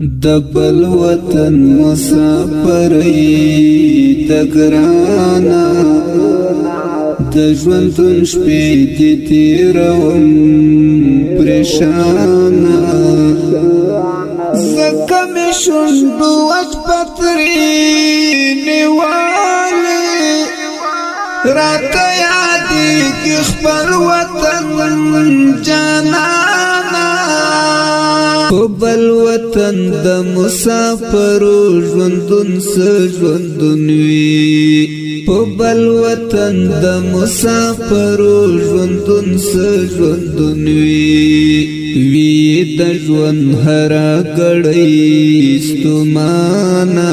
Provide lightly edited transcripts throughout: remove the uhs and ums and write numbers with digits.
دبل وطن مسافرۍ تګرانا د ژوندون شپې دې تېروم پریشانا زکه مې شونډو وچ پتري نیولې راته یادېږي خپل وطن جانانا په بل وطن د مسافرو ژوندون څه ژوندون وي په بل وطن د مسافرو ژوندون څه ژوندون وي د ژوند هره ګړۍ ستومانه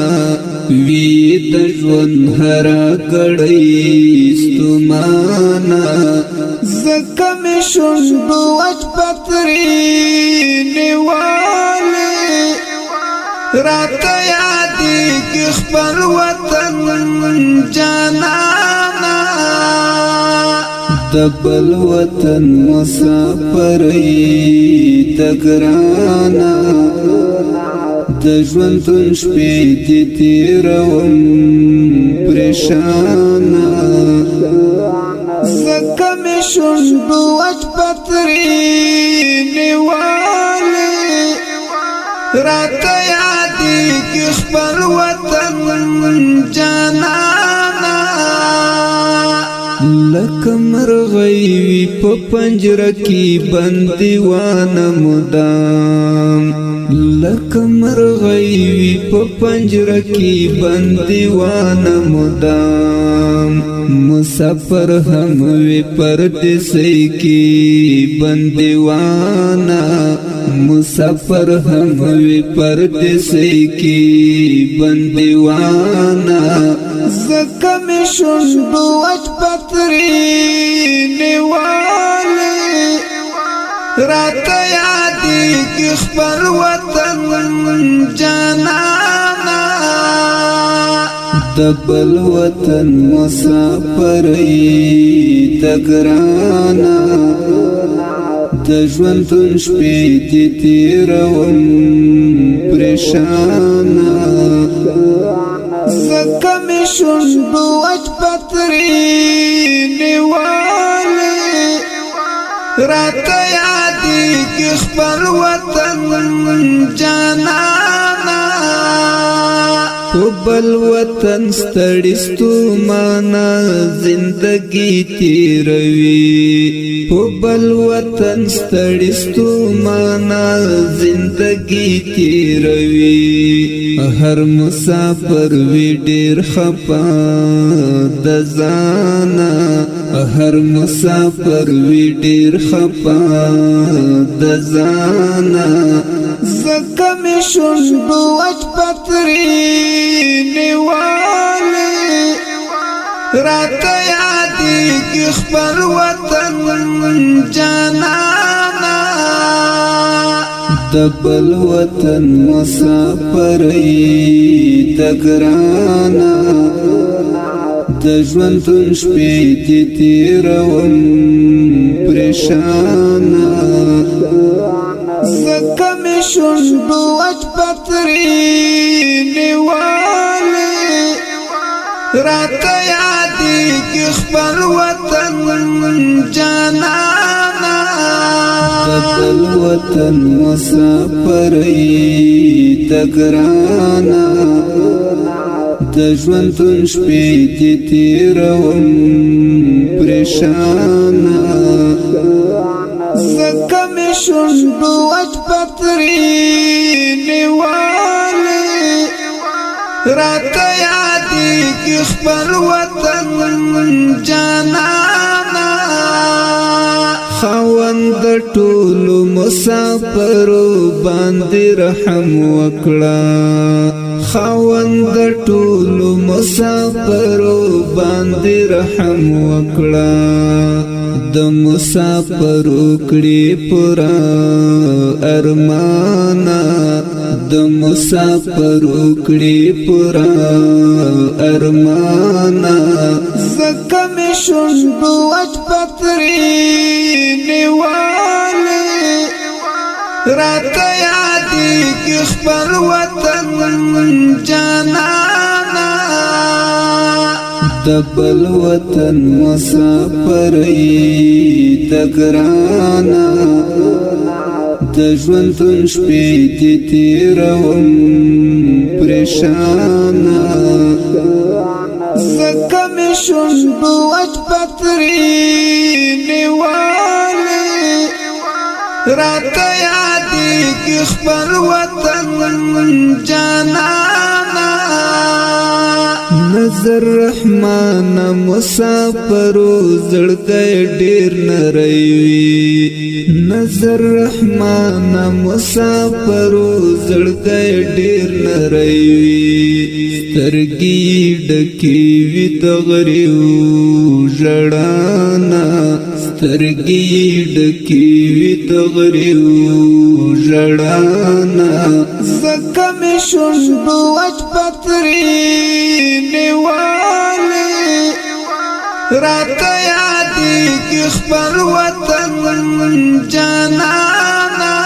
وي د ژوند هره ګړۍ ستومانه زکه مې شونډو وچ پتري نیولې راته یادېږي خپل وطن جانانا د بل وطن مسافرۍ تګرانا د ژوندون شپې دې تېروم پریشانا زکه مې شونډو وچ پتري نیولې راته یادېږي خپل وطن جانانا لکه مرغۍ وي په پنجره کې بندیوانه مدام لکه مرغۍ وي په پنجره کې بندیوانه مدام مسافر هم وي پردیسۍ کې بندیوانا مسافر هم وي پردیسۍ کې بندیوانا زکه مې شونډو وچ پتري نیولې راته یادېږي خپل وطن جانانا د بل وطن مسافرۍ تګرانا د ژوندون شپې دې تېروم پریشانا زکه مې شونډو وچ پتري نیولې راته یادېږي خپل وطن جانانا په بل وطن ستړي ستومانه زندګي تېروي په بل وطن ستړي ستومانه زندګي تېروي هر مسافر وي ډېر خفه د ځانه هر مسافر وي ډېر خفه د ځانه زکه مې شونډو وچ پتري نیولې راته یادېږي خپل وطن جانانا د بل وطن مسافرۍ تګرانا د ژوندون شپې دې تېروم پریشانا زکه مې شونډو وچ پتري نیولې راته یادېږي خپل وطن جانانا د بل وطن مسافرۍ تګرانا د ژوندون شپې دې تېروم پریشانا زکه مې شونډو وچ پتري نیولې راته یادېږي خپل وطن جانانا خاوند ټولو مسافرو باندې رحم وکړه خاوند ټولو مسافرو باندې رحم وکړه د مسافرو کړي پورا ارمانا د مسافرو کړي پورا ارمانا زکه مې شونډو وچ پتري نیولې راته یادېږي خپل وطن جانانا د بل وطن مسافر د ګرانا د ژوندون شپې دې تېروم پریشانا زکه مې شونډو وچ پتري نیولې راته یادېږي خپل وطن جانانا نظر رحمان مسافرو زړګی ډیر نری وي نظر رحمان مسافرو زړګی ډیر نری وي سترګې ډکې وي د غریو ژړانا سترګې ډکې وي د غریو ژړانا زکه مې شونډو وچ پتري نیولې راته یادېږي خپل وطن جانانا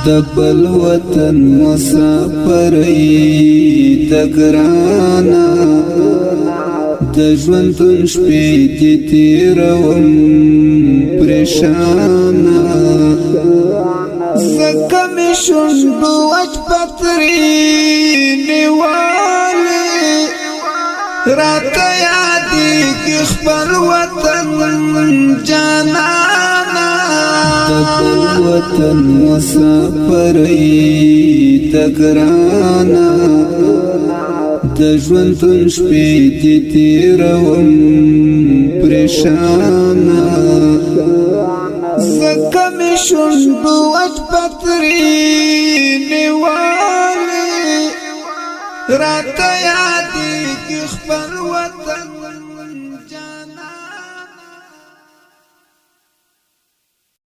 د بل وطن مسافر د ګرانا د ژوندون شپې دې تېروم پریشانا زکه مې شونډو وچ پتري نیولې راته یادېږي خپل وطن جانانا د بل وطن مسافر د ګرانا د ژوندون شپې دې تېروم پریشانا زکه مې شونډو وچ پتري نیولې راته یادېږي خپل وطن